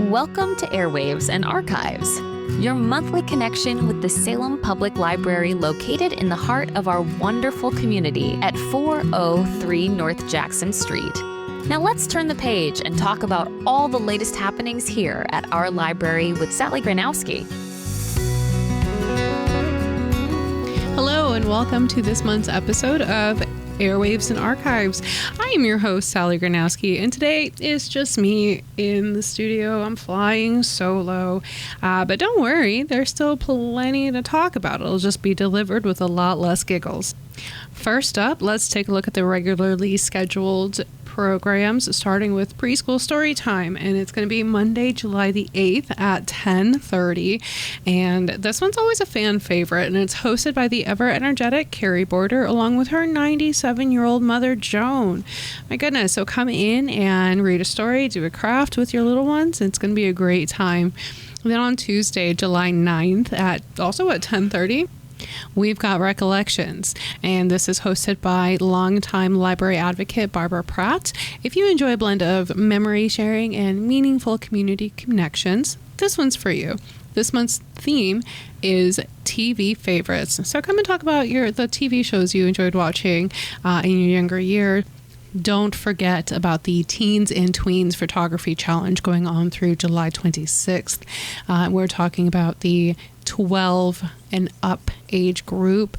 Welcome to Airwaves and Archives, your monthly connection with the Salem Public Library located in the heart of our wonderful community at 403 North Jackson Street. Now let's turn the page and talk about all the latest happenings here at our library with Sally Granowski. Hello and welcome to this month's episode of Airwaves and Archives. I am your host, Sally Granowski, and today is just me in the studio. I'm flying solo, but don't worry, there's still plenty to talk about. It'll just be delivered with a lot less giggles. First up, let's take a look at the regularly scheduled programs, starting with preschool story time, and it's going to be Monday, July the 8th at 10:30, and this one's always a fan favorite, and it's hosted by the ever-energetic Carrie Border along with her 97-year-old mother, Joan. My goodness, so come in and read a story, do a craft with your little ones. It's going to be a great time. Then on Tuesday, July 9th at 10:30, we've got Recollections, and this is hosted by longtime library advocate Barbara Pratt. If you enjoy a blend of memory sharing and meaningful community connections, this one's for you. This month's theme is TV favorites. So come and talk about the TV shows you enjoyed watching in your younger year. Don't forget about the Teens and Tweens Photography Challenge going on through July 26th. We're talking about the 12 and up age group.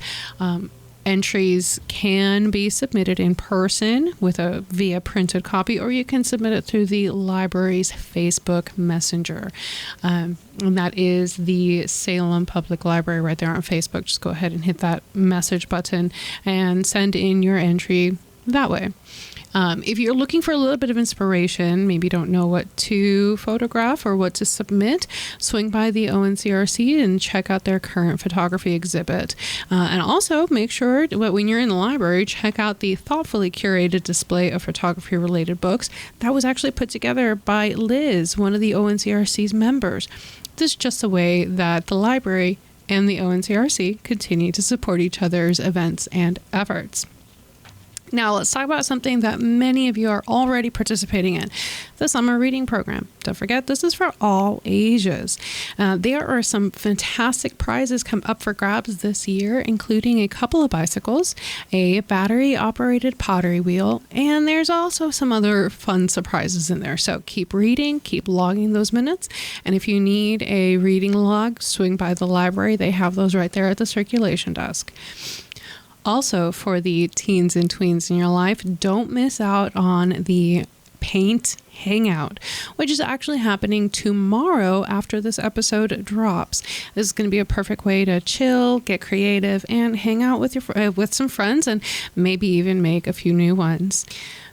Entries can be submitted in person via printed copy, or you can submit it through the library's Facebook Messenger. And that is the Salem Public Library right there on Facebook. Just go ahead and hit that message button and send in your entry that way. If you're looking for a little bit of inspiration, maybe don't know what to photograph or what to submit, swing by the ONCRC and check out their current photography exhibit. And also make sure when you're in the library, check out the thoughtfully curated display of photography-related books that was actually put together by Liz, one of the ONCRC's members. This is just a way that the library and the ONCRC continue to support each other's events and efforts. Now, let's talk about something that many of you are already participating in, the summer reading program. Don't forget, this is for all ages. There are some fantastic prizes come up for grabs this year, including a couple of bicycles, a battery-operated pottery wheel, and there's also some other fun surprises in there. So keep reading, keep logging those minutes, and if you need a reading log, swing by the library. They have those right there at the circulation desk. Also, for the teens and tweens in your life, don't miss out on the Paint Hangout, which is actually happening tomorrow after this episode drops. This is going to be a perfect way to chill, get creative, and hang out with some friends, and maybe even make a few new ones.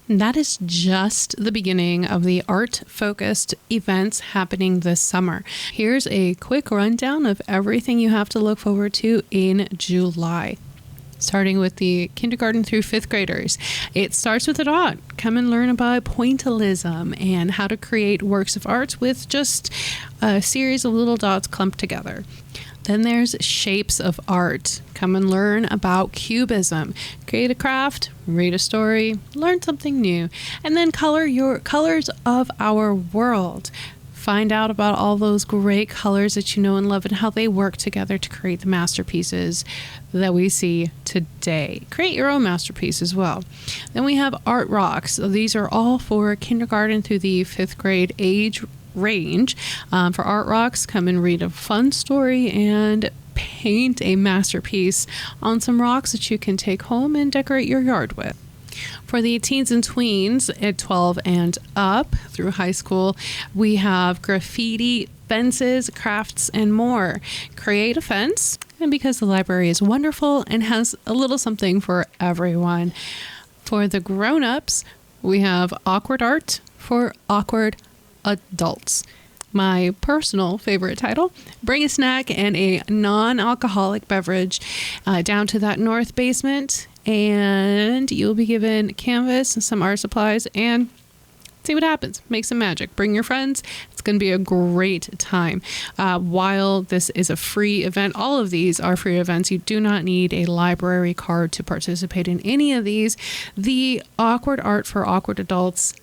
That is just the beginning of the art-focused events happening this summer. Here's a quick rundown of everything you have to look forward to in July. Starting with the kindergarten through fifth graders. It starts with a dot. Come and learn about pointillism and how to create works of art with just a series of little dots clumped together. Then there's shapes of art. Come and learn about cubism. Create a craft, read a story, learn something new, and then color your colors of our world. Find out about all those great colors that you know and love and how they work together to create the masterpieces that we see today. Create your own masterpiece as well. Then we have Art Rocks. So these are all for kindergarten through the fifth grade age range. For Art Rocks, come and read a fun story and paint a masterpiece on some rocks that you can take home and decorate your yard with. For the teens and tweens at 12 and up through high school, we have graffiti, fences, crafts, and more. Create a fence, and because the library is wonderful and has a little something for everyone. For the grown-ups, we have awkward art for awkward adults. My personal favorite title, bring a snack and a non-alcoholic beverage down to that north basement, and you'll be given canvas and some art supplies and see what happens. Make some magic. Bring your friends. It's going to be a great time. While this is a free event, all of these are free events. You do not need a library card to participate in any of these. The awkward art for awkward adults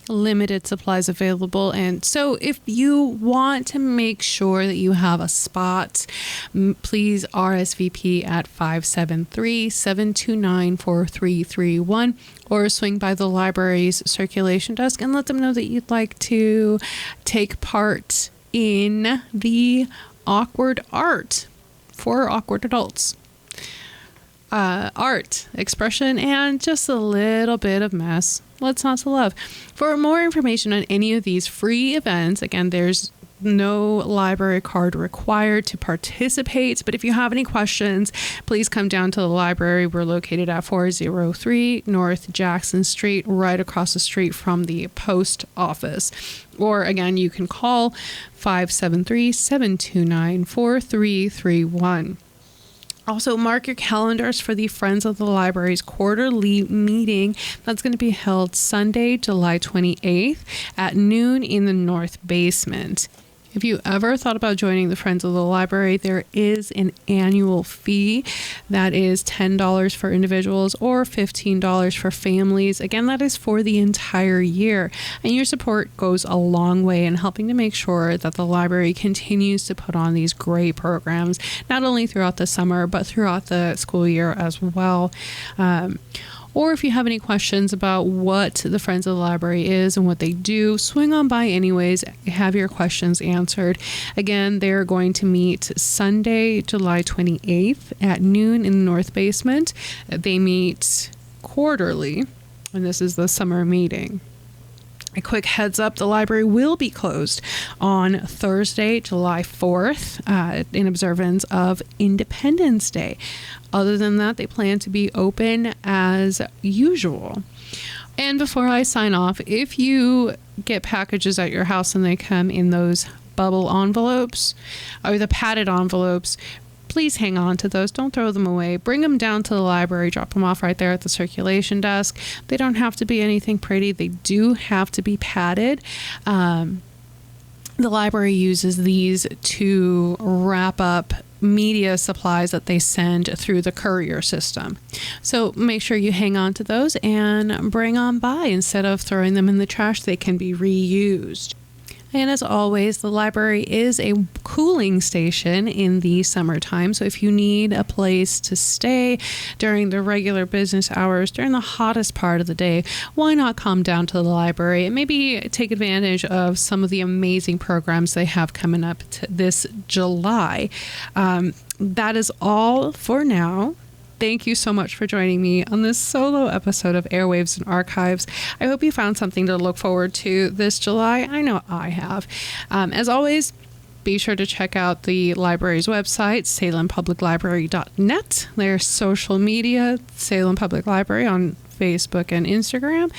limited supplies available. And so if you want to make sure that you have a spot, please RSVP at 573-729-4331 or swing by the library's circulation desk and let them know that you'd like to take part in the awkward art for awkward adults. Art, expression, and just a little bit of mess. What's not to love? For more information on any of these free events, again, there's no library card required to participate. But if you have any questions, please come down to the library. We're located at 403 North Jackson Street, right across the street from the post office. Or again, you can call 573-729-4331. Also, mark your calendars for the Friends of the Library's quarterly meeting. That's going to be held Sunday, July 28th at noon in the North Basement. If you ever thought about joining the Friends of the Library, there is an annual fee that is $10 for individuals or $15 for families. Again, that is for the entire year. And your support goes a long way in helping to make sure that the library continues to put on these great programs, not only throughout the summer, but throughout the school year as well. Or if you have any questions about what the Friends of the Library is and what they do, swing on by anyways, have your questions answered. Again, they're going to meet Sunday, July 28th at noon in the North Basement. They meet quarterly, and this is the summer meeting. A quick heads up, the library will be closed on Thursday, July 4th, in observance of Independence Day. Other than that, they plan to be open as usual. And before I sign off, if you get packages at your house and they come in those bubble envelopes or the padded envelopes, please hang on to those. Don't throw them away. Bring them down to the library. Drop them off right there at the circulation desk. They don't have to be anything pretty. They do have to be padded. The library uses these to wrap up media supplies that they send through the courier system. So make sure you hang on to those and bring on by. Instead of throwing them in the trash, they can be reused. And as always, the library is a cooling station in the summertime. So if you need a place to stay during the regular business hours, during the hottest part of the day, why not come down to the library and maybe take advantage of some of the amazing programs they have coming up this July. That is all for now. Thank you so much for joining me on this solo episode of Airwaves and Archives. I hope you found something to look forward to this July. I know I have. As always, be sure to check out the library's website, salempubliclibrary.net. Their social media, Salem Public Library on Facebook and Instagram,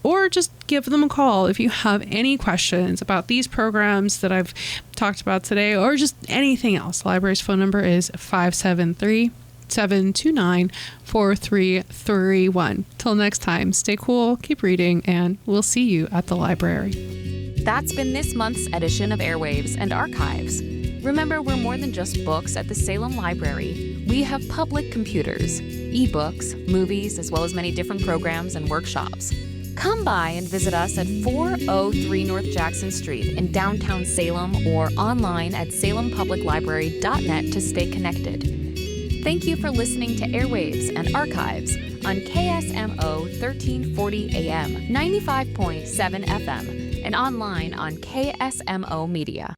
or just give them a call if you have any questions about these programs that I've talked about today or just anything else. The library's phone number is 573-729-4331. Till next time, stay cool, keep reading, and we'll see you at the library. That's been this month's edition of Airwaves and Archives. Remember, we're more than just books at the Salem Library. We have public computers, ebooks, movies, as well as many different programs and workshops. Come by and visit us at 403 North Jackson Street in downtown Salem or online at salempubliclibrary.net to stay connected. Thank you for listening to Airwaves and Archives on KSMO 1340 AM, 95.7 FM, and online on KSMO Media.